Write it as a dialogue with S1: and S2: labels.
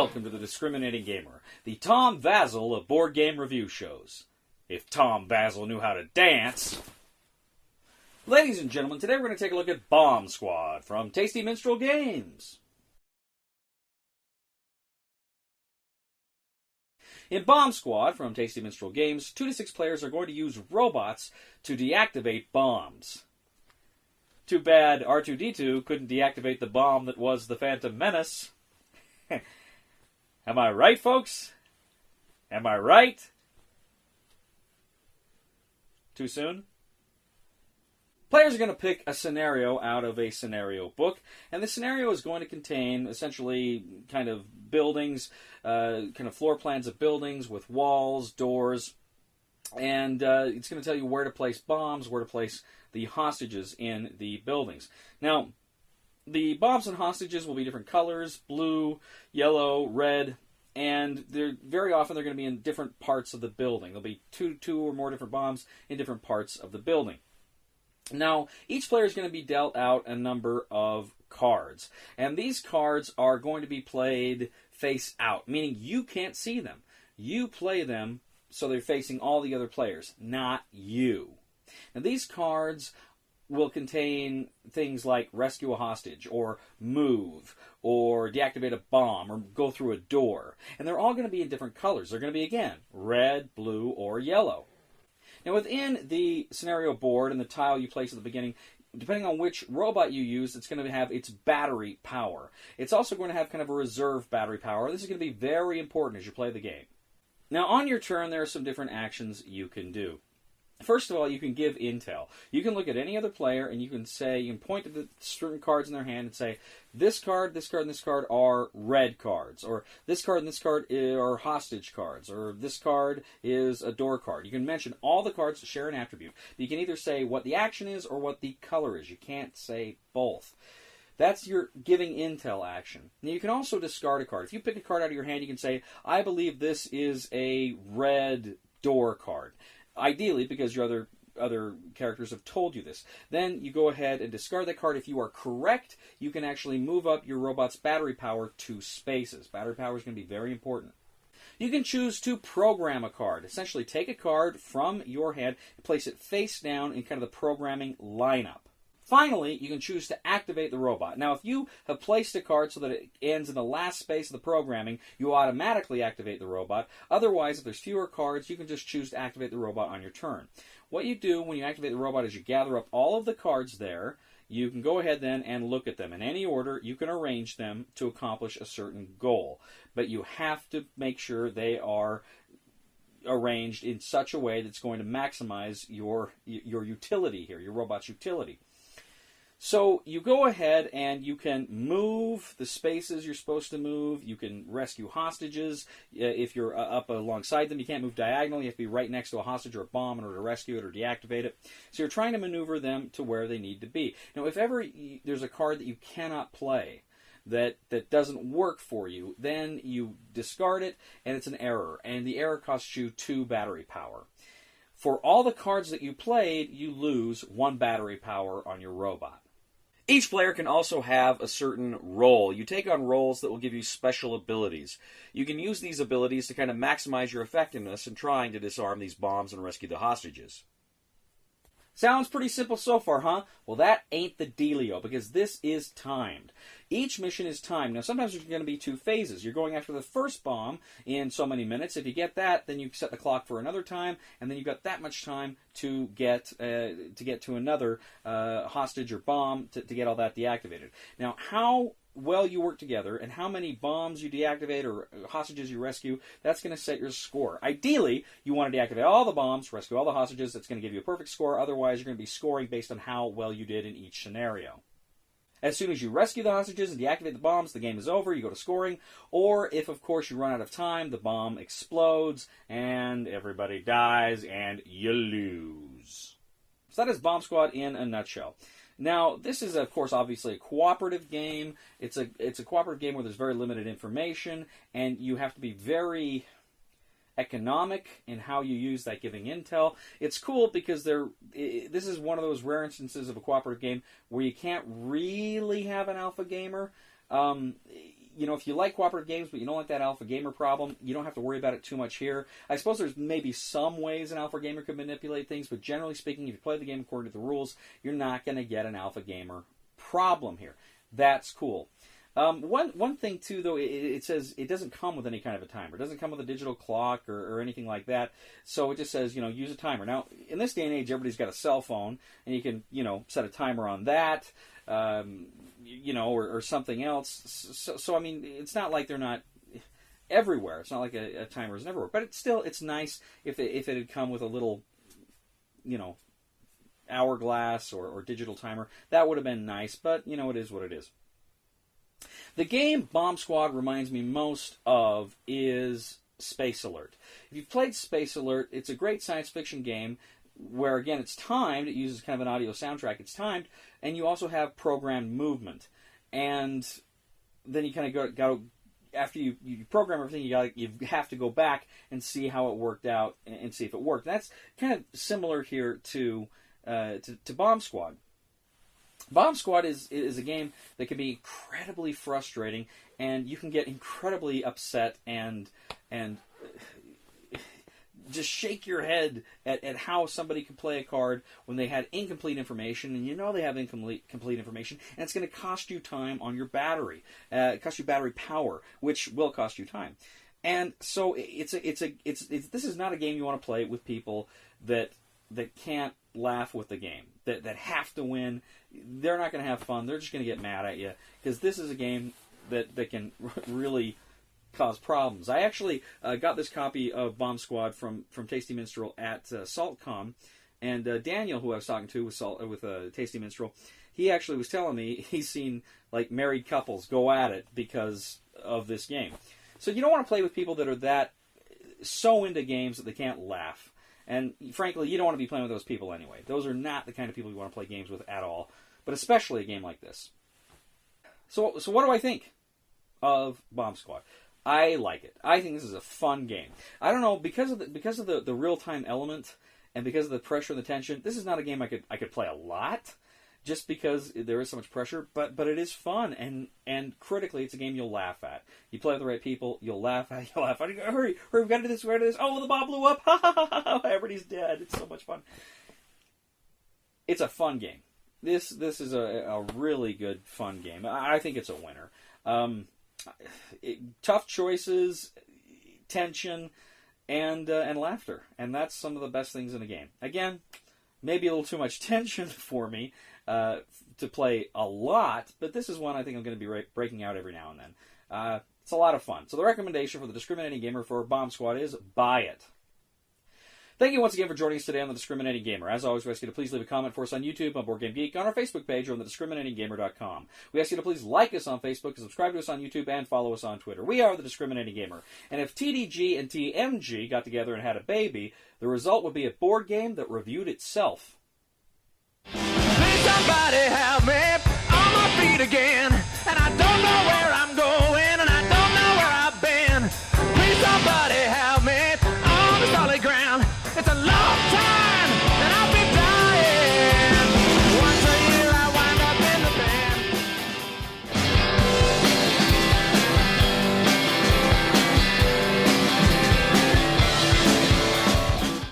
S1: Welcome to the Discriminating Gamer, the Tom Vazel of board game review shows. If Tom Vazel knew how to dance. Ladies and gentlemen, today we're going to take a look at Bomb Squad from Tasty Minstrel Games. In Bomb Squad from Tasty Minstrel Games, 2 to 6 players are going to use robots to deactivate bombs. Too bad R2-D2 couldn't deactivate the bomb that was the Phantom Menace. Am I right, folks? Am I right? Too soon? Players are going to pick a scenario out of a scenario book, and the scenario is going to contain essentially kind of buildings, kind of floor plans of buildings with walls, doors, and it's going to tell you where to place bombs, where to place the hostages in the buildings. Now, the bombs and hostages will be different colors: blue, yellow, red, and very often they're going to be in different parts of the building. There'll be two or more different bombs in different parts of the building. Now, each player is going to be dealt out a number of cards, and these cards are going to be played face out, meaning you can't see them. You play them so they're facing all the other players, not you. Now, these cards will contain things like rescue a hostage, or move, or deactivate a bomb, or go through a door. And they're all going to be in different colors. They're going to be, again, red, blue, or yellow. Now, within the scenario board and the tile you place at the beginning, depending on which robot you use, it's going to have its battery power. It's also going to have kind of a reserve battery power. This is going to be very important as you play the game. Now, on your turn, there are some different actions you can do. First of all, you can give intel. You can look at any other player and you can point to the certain cards in their hand and say, this card, this card, and this card are red cards, or this card and this card are hostage cards, or this card is a door card. You can mention all the cards to share an attribute. You can either say what the action is or what the color is. You can't say both. That's your giving intel action. Now, you can also discard a card. If you pick a card out of your hand, you can say, I believe this is a red door card. Ideally, because your other characters have told you this. Then you go ahead and discard that card. If you are correct, you can actually move up your robot's battery power 2 spaces. Battery power is going to be very important. You can choose to program a card. Essentially, take a card from your hand and place it face down in kind of the programming lineup. Finally, you can choose to activate the robot. Now, if you have placed a card so that it ends in the last space of the programming, you automatically activate the robot. Otherwise, if there's fewer cards, you can just choose to activate the robot on your turn. What you do when you activate the robot is you gather up all of the cards there. You can go ahead then and look at them. In any order, you can arrange them to accomplish a certain goal. But you have to make sure they are arranged in such a way that's going to maximize your utility here, your robot's utility. So you go ahead and you can move the spaces you're supposed to move. You can rescue hostages if you're up alongside them. You can't move diagonally. You have to be right next to a hostage or a bomb in order to rescue it or deactivate it. So you're trying to maneuver them to where they need to be. Now, if ever there's a card that you cannot play, that doesn't work for you, then you discard it, and it's an error. And the error costs you 2 battery power. For all the cards that you played, you lose 1 battery power on your robot. Each player can also have a certain role. You take on roles that will give you special abilities. You can use these abilities to kind of maximize your effectiveness in trying to disarm these bombs and rescue the hostages. Sounds pretty simple so far, huh? Well, that ain't the dealio, because this is timed. Each mission is timed. Now, sometimes there's going to be 2 phases. You're going after the first bomb in so many minutes. If you get that, then you set the clock for another time, and then you've got that much time to get to another hostage or bomb to get all that deactivated. Now, how well you work together and how many bombs you deactivate or hostages you rescue, that's going to set your score. Ideally, you want to deactivate all the bombs, rescue all the hostages. That's going to give you a perfect score. Otherwise, you're going to be scoring based on how well you did in each scenario. As soon as you rescue the hostages and deactivate the bombs, the game is over. You go to scoring. Or if, of course, you run out of time, the bomb explodes and everybody dies and you lose. So that is Bomb Squad in a nutshell. Now, this is, of course, obviously a cooperative game. It's a cooperative game where there's very limited information, and you have to be very economic in how you use that giving intel. It's cool because this is one of those rare instances of a cooperative game where you can't really have an alpha gamer. if you like cooperative games, but you don't like that alpha gamer problem, you don't have to worry about it too much here. I suppose there's maybe some ways an alpha gamer could manipulate things, but generally speaking, if you play the game according to the rules, you're not going to get an alpha gamer problem here. That's cool. One thing, too, though, it says it doesn't come with any kind of a timer. It doesn't come with a digital clock or anything like that. So it just says, use a timer. Now, in this day and age, everybody's got a cell phone, and you can, set a timer on that, or something else. So, I mean, it's not like they're not everywhere. It's not like a timer is everywhere. But it's nice if it had come with a little, hourglass or digital timer. That would have been nice, but, it is what it is. The game Bomb Squad reminds me most of is Space Alert. If you've played Space Alert, it's a great science fiction game where, again, it's timed. It uses kind of an audio soundtrack. It's timed, and you also have programmed movement. And then you kind of go after you program everything, you have to go back and see how it worked out and see if it worked. That's kind of similar here to Bomb Squad. Bomb Squad is a game that can be incredibly frustrating, and you can get incredibly upset and just shake your head at how somebody could play a card when they had incomplete information, and they have incomplete information, and it's going to cost you time on your battery, cost you battery power, which will cost you time. And so this is not a game you want to play with people that can't laugh with the game, that have to win. They're not going to have fun. They're just going to get mad at you, because this is a game that can really cause problems. I actually got this copy of Bomb Squad from Tasty Minstrel at SaltCon, and Daniel, who I was talking to with Tasty Minstrel, he actually was telling me he's seen like married couples go at it because of this game. So you don't want to play with people that are so into games that they can't laugh. And frankly, you don't want to be playing with those people anyway. Those are not the kind of people you want to play games with at all, but especially a game like this. So what do I think of Bomb Squad? I like it. I think this is a fun game. I don't know, because of the real-time element and because of the pressure and the tension, this is not a game I could play a lot, just because there is so much pressure, but it is fun, and critically, it's a game you'll laugh at. You play with the right people, you'll laugh at. Hurry, we've got to do this, we've got to do this. Oh, the bomb blew up. Everybody's dead. It's so much fun. It's a fun game. This is a really good, fun game. I think it's a winner. Tough choices, tension, and laughter, and that's some of the best things in a game. Again, maybe a little too much tension for me to play a lot, but this is one I think I'm going to be breaking out every now and then. It's a lot of fun. So the recommendation for the Discriminating Gamer for Bomb Squad is buy it. Thank you once again for joining us today on The Discriminating Gamer. As always, we ask you to please leave a comment for us on YouTube, on Board Game Geek, on our Facebook page, or on thediscriminatinggamer.com. We ask you to please like us on Facebook, subscribe to us on YouTube, and follow us on Twitter. We are The Discriminating Gamer. And if TDG and TMG got together and had a baby, the result would be a board game that reviewed itself. Please somebody help me on my feet again, and I don't know where I'm